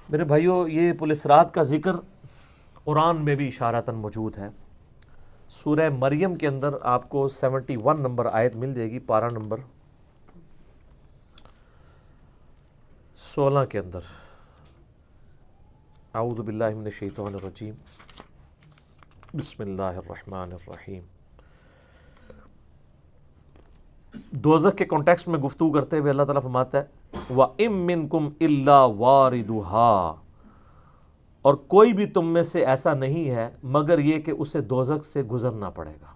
میرے بھائیوں، یہ پولیس رات کا ذکر قرآن میں بھی اشارتاً موجود ہے۔ سورہ مریم کے اندر آپ کو 71 نمبر آیت مل جائے گی، پارہ نمبر 16 کے اندر۔ اعوذ باللہ من الشیطان الرجیم، بسم اللہ الرحمن الرحیم۔ دوزخ کے کانٹیکسٹ میں گفتگو کرتے ہوئے اللہ تعالیٰ فرماتا ہے وَإِن مِّنكُمْ إِلَّا وَارِدُهَا، اور کوئی بھی تم میں سے ایسا نہیں ہے مگر یہ کہ اسے دوزخ سے گزرنا پڑے گا۔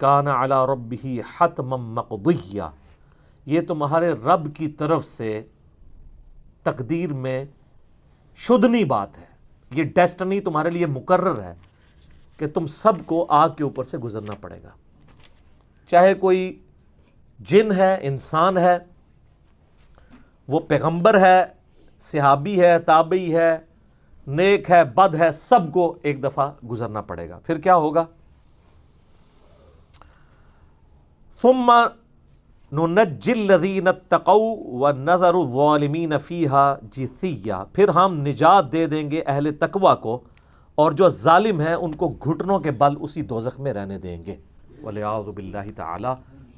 کان علی ربہ حتما مقضیہ، یہ تمہارے رب کی طرف سے تقدیر میں شدنی بات ہے، یہ ڈیسٹنی تمہارے لیے مقرر ہے کہ تم سب کو آگ کے اوپر سے گزرنا پڑے گا، چاہے کوئی جن ہے، انسان ہے، وہ پیغمبر ہے، صحابی ہے، تابعی ہے، نیک ہے، بد ہے، سب کو ایک دفعہ گزرنا پڑے گا۔ پھر کیا ہوگا؟ ثم ننجی الذین اتقوا ونذر الظالمین فیہا جثیا، پھر ہم نجات دے دیں گے اہل تقوی کو، اور جو ظالم ہیں ان کو گھٹنوں کے بل اسی دوزخ میں رہنے دیں گے۔ والعیاذ باللہ تعالی،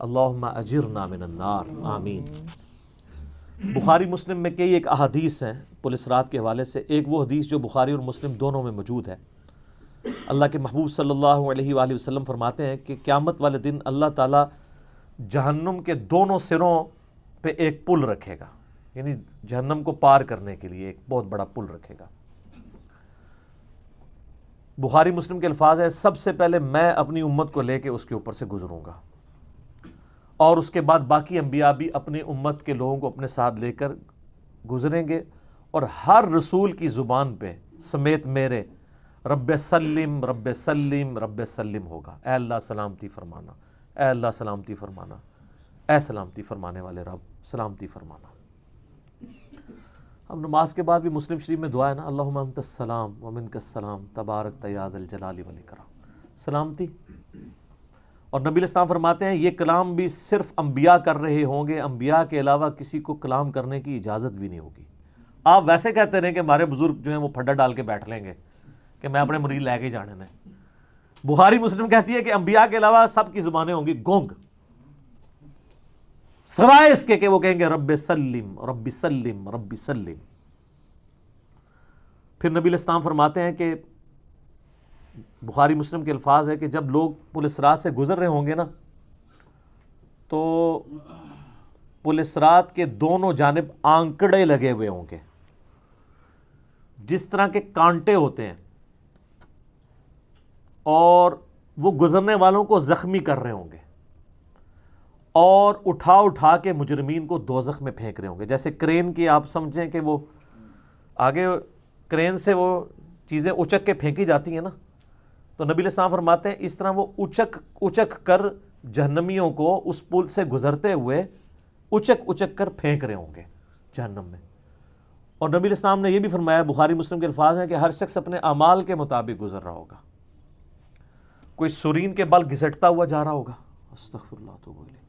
اللہم اجرنا من النار، آمین۔ بخاری مسلم میں کئی ایک احادیث ہیں پولیس رات کے حوالے سے۔ ایک وہ حدیث جو بخاری اور مسلم دونوں میں موجود ہے، اللہ کے محبوب صلی اللہ علیہ وآلہ وسلم فرماتے ہیں کہ قیامت والے دن اللہ تعالیٰ جہنم کے دونوں سروں پہ ایک پل رکھے گا، یعنی جہنم کو پار کرنے کے لیے ایک بہت بڑا پل رکھے گا۔ بخاری مسلم کے الفاظ ہیں سب سے پہلے میں اپنی امت کو لے کے اس کے اوپر سے گزروں گا، اور اس کے بعد باقی انبیاء بھی اپنی امت کے لوگوں کو اپنے ساتھ لے کر گزریں گے، اور ہر رسول کی زبان پہ سمیت میرے رب سلم رب سلم رب سلم ہوگا، اے اللہ سلامتی فرمانا، اے اللہ سلامتی فرمانا، اے سلامتی فرمانے والے رب سلامتی فرمانا۔ ہم نماز کے بعد بھی مسلم شریف میں دعا ہے نا، اللہم انت السلام ومنک السلام تبارک یا ذا الجلال والاکرام، سلامتی۔ اور نبی علیہ السلام فرماتے ہیں یہ کلام بھی صرف انبیاء کر رہے ہوں گے، انبیاء کے علاوہ کسی کو کلام کرنے کی اجازت بھی نہیں ہوگی۔ آپ ویسے کہتے رہیں کہ ہمارے بزرگ جو ہیں وہ پھڈا ڈال کے بیٹھ لیں گے کہ میں اپنے مرید لے کے جانے ہیں۔ بخاری مسلم کہتی ہے کہ انبیاء کے علاوہ سب کی زبانیں ہوں گی گونگ، سوائے اس کے کہ وہ کہیں گے رب سلم رب سلم رب سلم۔ پھر نبی علیہ السلام فرماتے ہیں کہ بخاری مسلم کے الفاظ ہے کہ جب لوگ پولیس رات سے گزر رہے ہوں گے نا، تو پولیس رات کے دونوں جانب آنکڑے لگے ہوئے ہوں گے، جس طرح کے کانٹے ہوتے ہیں، اور وہ گزرنے والوں کو زخمی کر رہے ہوں گے، اور اٹھا اٹھا کے مجرمین کو دوزخ میں پھینک رہے ہوں گے۔ جیسے کرین کی آپ سمجھیں کہ وہ آگے کرین سے وہ چیزیں اچک کے پھینکی جاتی ہیں نا، تو نبی علیہ السلام فرماتے ہیں اس طرح وہ اچک کر جہنمیوں کو اس پل سے گزرتے ہوئے اچک کر پھینک رہے ہوں گے جہنم میں۔ اور نبی علیہ السلام نے یہ بھی فرمایا، بخاری مسلم کے الفاظ ہیں کہ ہر شخص اپنے اعمال کے مطابق گزر رہا ہوگا۔ کوئی سورین کے بل گھسٹتا ہوا جا رہا ہوگا، استغفر اللہ توب الیہ۔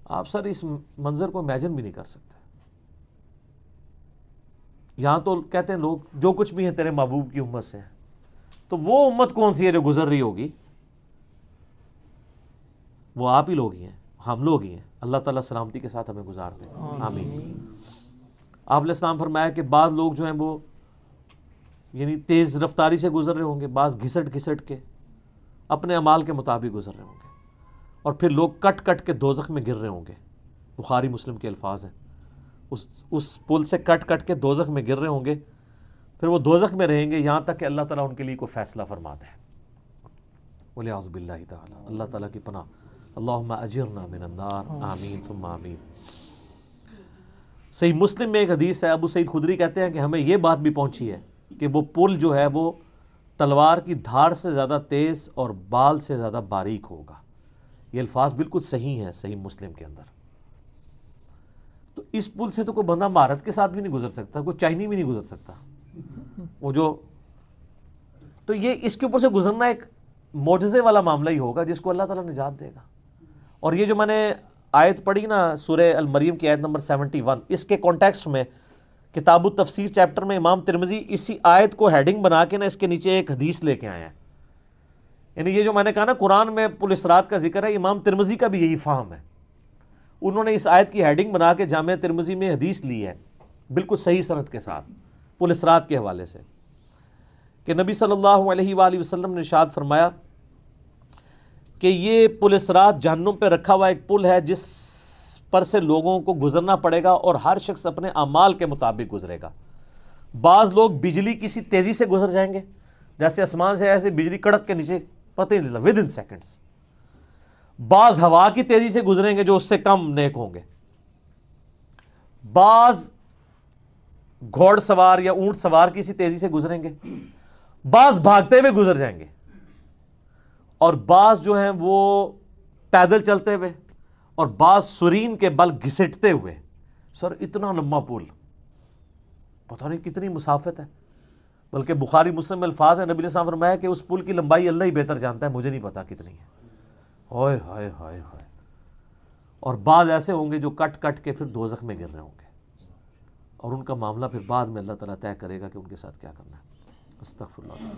آپ سر اس منظر کو امیجن بھی نہیں کر سکتے۔ یہاں تو کہتے ہیں لوگ جو کچھ بھی ہے تیرے محبوب کی امت سے ہیں، تو وہ امت کون سی ہے جو گزر رہی ہوگی؟ وہ آپ ہی لوگ ہی ہیں، ہم لوگ ہی ہیں۔ اللہ تعالیٰ سلامتی کے ساتھ ہمیں گزار دیں، آمین۔ آپ علیہ السلام فرمایا کہ بعض لوگ جو ہیں وہ یعنی تیز رفتاری سے گزر رہے ہوں گے، بعض گھسٹ کے اپنے اعمال کے مطابق گزر رہے ہوں گے، اور پھر لوگ کٹ کے دوزخ میں گر رہے ہوں گے۔ بخاری مسلم کے الفاظ ہیں اس پل سے کٹ کے دوزخ میں گر رہے ہوں گے، پھر وہ دوزخ میں رہیں گے یہاں تک کہ اللہ تعالیٰ ان کے لیے کوئی فیصلہ فرما دے۔ والعیاذ باللہ تعالی، اللہ تعالیٰ کی پناہ۔ اللہم اجرنا من النار، آمین ثم آمین۔ صحیح مسلم میں ایک حدیث ہے، ابو سعید خدری کہتے ہیں کہ ہمیں یہ بات بھی پہنچی ہے کہ وہ پل جو ہے وہ تلوار کی دھار سے زیادہ تیز اور بال سے زیادہ باریک ہوگا۔ یہ الفاظ بالکل صحیح ہیں صحیح مسلم کے اندر۔ تو اس پل سے تو کوئی بندہ مہارت کے ساتھ بھی نہیں گزر سکتا، کوئی چائنی بھی نہیں گزر سکتا۔ وہ جو تو یہ اس کے اوپر سے گزرنا ایک معجزے والا معاملہ ہی ہوگا جس کو اللہ تعالیٰ نجات دے گا۔ اور یہ جو میں نے آیت پڑھی نا سورہ المریم کی آیت نمبر 71، اس کے کانٹیکسٹ میں کتاب التفسیر چیپٹر میں امام ترمذی اسی آیت کو ہیڈنگ بنا کے نا اس کے نیچے ایک حدیث لے کے آئے ہیں. یعنی یہ جو میں نے کہا نا قرآن میں پل اسرات کا ذکر ہے، امام ترمذی کا بھی یہی فہم ہے. انہوں نے اس آیت کی ہیڈنگ بنا کے جامع ترمذی میں حدیث لی ہے بالکل صحیح سند کے ساتھ پل اسرات کے حوالے سے، کہ نبی صلی اللہ علیہ وآلہ وسلم نے ارشاد فرمایا کہ یہ پل اسرات جہنم پہ رکھا ہوا ایک پل ہے جس پر سے لوگوں کو گزرنا پڑے گا اور ہر شخص اپنے اعمال کے مطابق گزرے گا. بعض لوگ بجلی کسی تیزی سے گزر جائیں گے، جیسے آسمان سے ایسے بجلی کڑک کے نیچے پتہ ہی نہیں لگا ود ان سیکنڈس. بعض ہوا کی تیزی سے گزریں گے جو اس سے کم نیک ہوں گے. بعض گھوڑ سوار یا اونٹ سوار کسی تیزی سے گزریں گے، بعض بھاگتے ہوئے گزر جائیں گے، اور بعض جو ہیں وہ پیدل چلتے ہوئے، اور بعض سرین کے بل گھسٹتے ہوئے. سر اتنا لمبا پل، پتہ نہیں کتنی مسافت ہے. بلکہ بخاری مسلم میں الفاظ ہیں، نبی علیہ السلام فرمایا کہ اس پل کی لمبائی اللہ ہی بہتر جانتا ہے، مجھے نہیں پتا کتنی ہے. ہائے ہائے ہائے ہائے. اور بعض ایسے ہوں گے جو کٹ کٹ کے پھر دوزخ میں گر رہے ہوں گے، اور ان کا معاملہ پھر بعد میں اللہ تعالیٰ طے کرے گا کہ ان کے ساتھ کیا کرنا ہے. استغفر اللہ.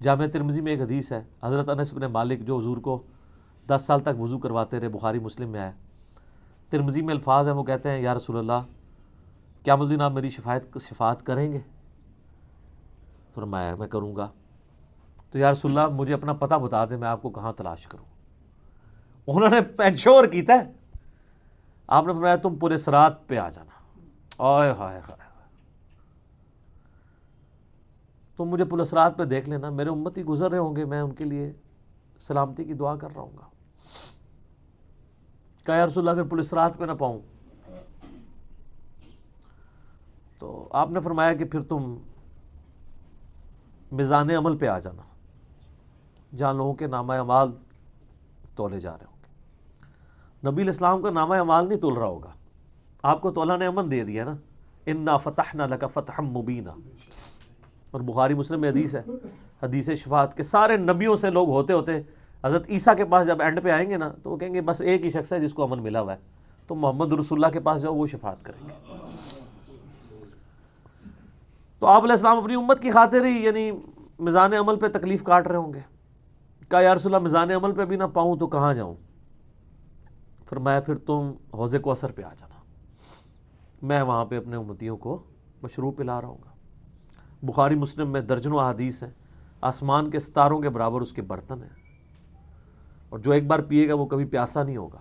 جامع ترمذی میں ایک حدیث ہے، حضرت انس بن مالک جو حضور کو 10 سال تک وضو کرواتے رہے، بخاری مسلم میں آئے. ترمذی میں الفاظ ہیں، وہ کہتے ہیں یا رسول اللہ قیامت الدین آپ میری شفاعت کریں گے؟ فرمایا میں کروں گا. تو یا رسول اللہ مجھے اپنا پتہ بتا دیں، میں آپ کو کہاں تلاش کروں. انہوں نے انشور کیتا ہے. آپ نے فرمایا تم پورے صراط پہ آ جانا. آئے ہائے ہائے، تم مجھے پل صراط پہ دیکھ لینا، میرے امتی گزر رہے ہوں گے، میں ان کے لیے سلامتی کی دعا کر رہا ہوں گا. کہا یا رسول اللہ اگر پل صراط پہ نہ پاؤں؟ تو آپ نے فرمایا کہ پھر تم میزان عمل پہ آ جانا، جہاں لوگوں کے نامہ اعمال تولے جا رہے ہوں گے. نبی علیہ السلام کا نامہ اعمال نہیں تول رہا ہوگا، آپ کو تو اللہ نے امن دے دیا نا، انا فتحنا لک فتحا مبینا. اور بخاری مسلم میں حدیث ہے، حدیث شفاعت کے سارے نبیوں سے لوگ ہوتے ہوتے حضرت عیسیٰ کے پاس جب اینڈ پہ آئیں گے نا تو وہ کہیں گے بس ایک ہی شخص ہے جس کو امن ملا ہوا ہے، تو محمد رسول اللہ کے پاس جاؤ، وہ شفاعت کریں گے. تو آپ علیہ السلام اپنی امت کی خاطر ہی یعنی میزان عمل پہ تکلیف کاٹ رہے ہوں گے. کہا یا رسول اللہ میزان عمل پہ بھی نہ پاؤں تو کہاں جاؤں؟ فرمایا پھر تم حوض کوثر پہ آ جانا، میں وہاں پہ اپنے امتیوں کو مشروب پلا رہا ہوں گا. بخاری مسلم میں درجنوں احادیث ہیں، آسمان کے ستاروں کے برابر اس کے برتن ہیں، اور جو ایک بار پیے گا وہ کبھی پیاسا نہیں ہوگا.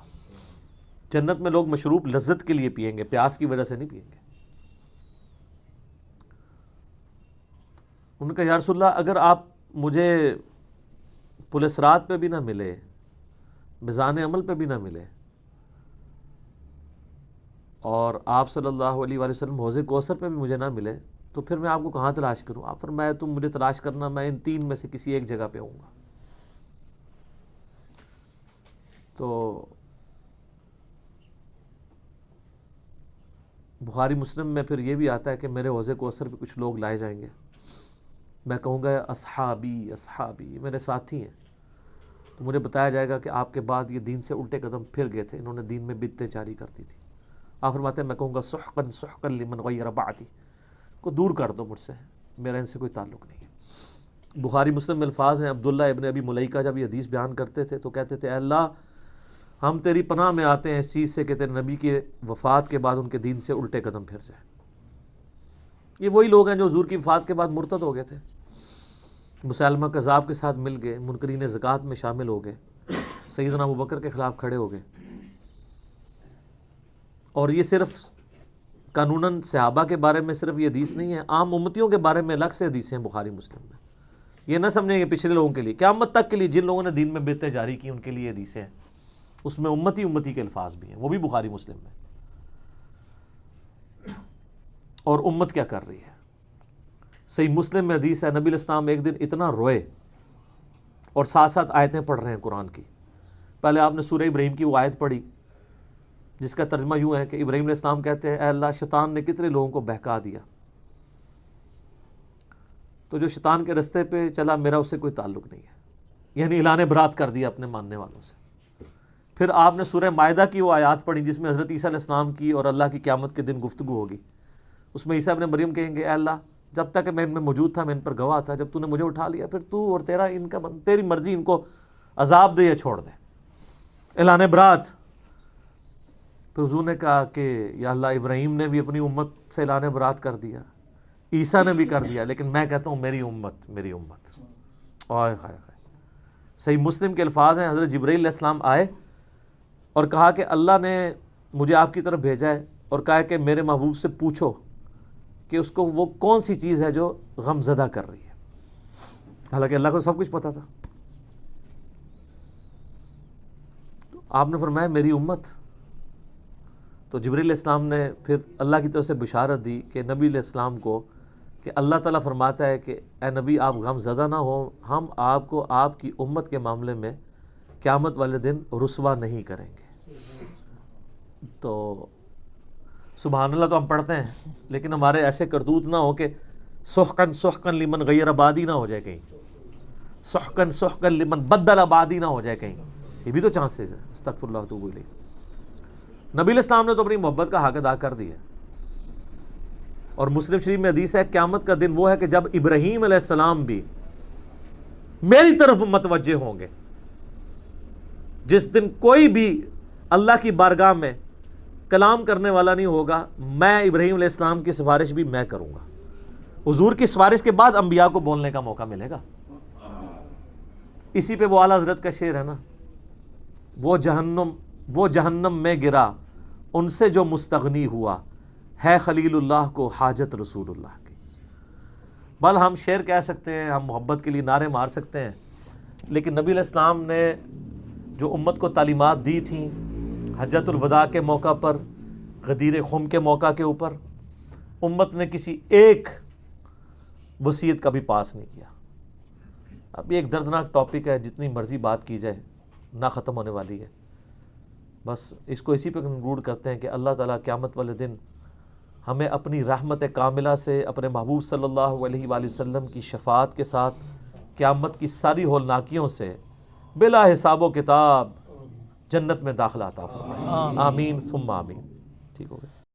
جنت میں لوگ مشروب لذت کے لیے پیئیں گے، پیاس کی وجہ سے نہیں پیئیں گے. ان کا یا رسول اللہ اگر آپ مجھے پل صراط پہ بھی نہ ملے، میزان عمل پہ بھی نہ ملے، اور آپ صلی اللہ علیہ وآلہ وسلم حوض کوثر پہ بھی مجھے نہ ملے، تو پھر میں آپ کو کہاں تلاش کروں؟ آپ فرمایا تم مجھے تلاش کرنا، میں ان 3 میں سے کسی ایک جگہ پہ ہوں گا. تو بخاری مسلم میں پھر یہ بھی آتا ہے کہ میرے حوض کوثر پہ کچھ لوگ لائے جائیں گے، میں کہوں گا اصحابی اصحابی، یہ میرے ساتھی ہیں. تو مجھے بتایا جائے گا کہ آپ کے بعد یہ دین سے الٹے قدم پھر گئے تھے، انہوں نے دین میں بدعتیں جاری کر دی تھی. آپ فرماتے ہیں میں کہوں گا سحقا سحقا لمن غیر بعدی، کو دور کر دو مجھ سے، میرا ان سے کوئی تعلق نہیں ہے. بخاری مسلم میں الفاظ ہیں، عبداللہ ابن ابی ملیکہ جب یہ حدیث بیان کرتے تھے تو کہتے تھے اے اللہ ہم تیری پناہ میں آتے ہیں اس چیز سے کہ تیرے نبی کی وفات کے بعد ان کے دین سے الٹے قدم پھر جائیں. یہ وہی لوگ ہیں جو حضور کی وفات کے بعد مرتد ہو گئے تھے، مسلمہ کذاب کے ساتھ مل گئے، منکرین زکوٰۃ میں شامل ہو گئے، سیدنا ابوبکر کے خلاف کھڑے ہو گئے. اور یہ صرف قانوناً صحابہ کے بارے میں صرف یہ حدیث نہیں ہے، عام امتیوں کے بارے میں الگ سے حدیثیں ہیں بخاری مسلم میں. یہ نہ سمجھیں کہ پچھلے لوگوں کے لیے، قیامت تک کے لیے جن لوگوں نے دین میں بدعتیں جاری کی ان کے لیے حدیثیں ہیں، اس میں امتی کے الفاظ بھی ہیں، وہ بھی بخاری مسلم میں. اور امت کیا کر رہی ہے؟ صحیح مسلم میں حدیث ہے، نبی علیہ السلام ایک دن اتنا روئے اور ساتھ ساتھ آیتیں پڑھ رہے ہیں قرآن کی. پہلے آپ نے سورہ ابراہیم کی وہ آیت پڑھی جس کا ترجمہ یوں ہے کہ ابراہیم علیہ السلام کہتے ہیں اے اللہ شیطان نے کتنے لوگوں کو بہکا دیا، تو جو شیطان کے رستے پہ چلا میرا اس سے کوئی تعلق نہیں ہے، یعنی اعلان برات کر دیا اپنے ماننے والوں سے. پھر آپ نے سورہ مائدہ کی وہ آیات پڑھی جس میں حضرت عیسیٰ علیہ السلام کی اور اللہ کی قیامت کے دن گفتگو ہوگی. اس میں عیسیٰ ابن مریم کہیں گے اے اللہ جب تک میں ان میں موجود تھا میں ان پر گواہ تھا، جب تو نے مجھے اٹھا لیا پھر تو اور تیرا ان کا تیری مرضی، ان کو عذاب دے یا چھوڑ دے، اعلان برات۔ پھر حضور نے کہا کہ یا اللہ ابراہیم نے بھی اپنی امت سے اعلان برات کر دیا، عیسیٰ نے بھی کر دیا، لیکن میں کہتا ہوں میری امت، میری امت۔ آئے ہائے ہائے، صحیح مسلم کے الفاظ ہیں، حضرت جبرائیل علیہ السلام آئے اور کہا کہ اللہ نے مجھے آپ کی طرف بھیجا ہے اور کہا کہ میرے محبوب سے پوچھو کہ اس کو وہ کون سی چیز ہے جو غم زدہ کر رہی ہے، حالانکہ اللہ کو سب کچھ پتا تھا۔ تو آپ نے فرمایا میری امت۔ تو جبرائیل علیہ السلام نے پھر اللہ کی طرف سے بشارت دی کہ نبی علیہ السلام کو کہ اللہ تعالیٰ فرماتا ہے کہ اے نبی آپ غم زدہ نہ ہو، ہم آپ کو آپ کی امت کے معاملے میں قیامت والے دن رسوا نہیں کریں گے۔ تو سبحان اللہ تو ہم پڑھتے ہیں، لیکن ہمارے ایسے کرتوت نہ ہو کہ سحقن سحقن لمن غیر آبادی نہ ہو جائے کہیں، سحقن سحقن لمن بدل آبادی نہ ہو جائے کہیں، یہ بھی تو چانسز ہے۔ استغفر اللہ واتوب الیہ۔ نبی علیہ السلام نے تو اپنی محبت کا حق ادا کر دیا، اور مسلم شریف میں حدیث ہے قیامت کا دن وہ ہے کہ جب ابراہیم علیہ السلام بھی میری طرف متوجہ ہوں گے، جس دن کوئی بھی اللہ کی بارگاہ میں کلام کرنے والا نہیں ہوگا، میں ابراہیم علیہ السلام کی سفارش بھی میں کروں گا۔ حضور کی سفارش کے بعد انبیاء کو بولنے کا موقع ملے گا۔ اسی پہ وہ اعلیٰ حضرت کا شعر ہے نا، وہ جہنم میں گرا ان سے جو مستغنی ہوا، ہے خلیل اللہ کو حاجت رسول اللہ کی۔ بل ہم شعر کہہ سکتے ہیں، ہم محبت کے لیے نعرے مار سکتے ہیں، لیکن نبی علیہ السلام نے جو امت کو تعلیمات دی تھیں حجۃ الوداع کے موقع پر، غدیر خم کے موقع کے اوپر، امت نے کسی ایک وصیت کا بھی پاس نہیں کیا۔ اب یہ ایک دردناک ٹاپک ہے، جتنی مرضی بات کی جائے نہ ختم ہونے والی ہے۔ بس اس کو اسی پہ کنکلوڈ کرتے ہیں کہ اللہ تعالیٰ قیامت والے دن ہمیں اپنی رحمت کاملہ سے اپنے محبوب صلی اللہ علیہ وآلہ وسلم کی شفاعت کے ساتھ قیامت کی ساری ہولناکیوں سے بلا حساب و کتاب جنت میں داخلہ عطا فرمائے۔ آمین ثم آمین۔ ٹھیک ہو گیا۔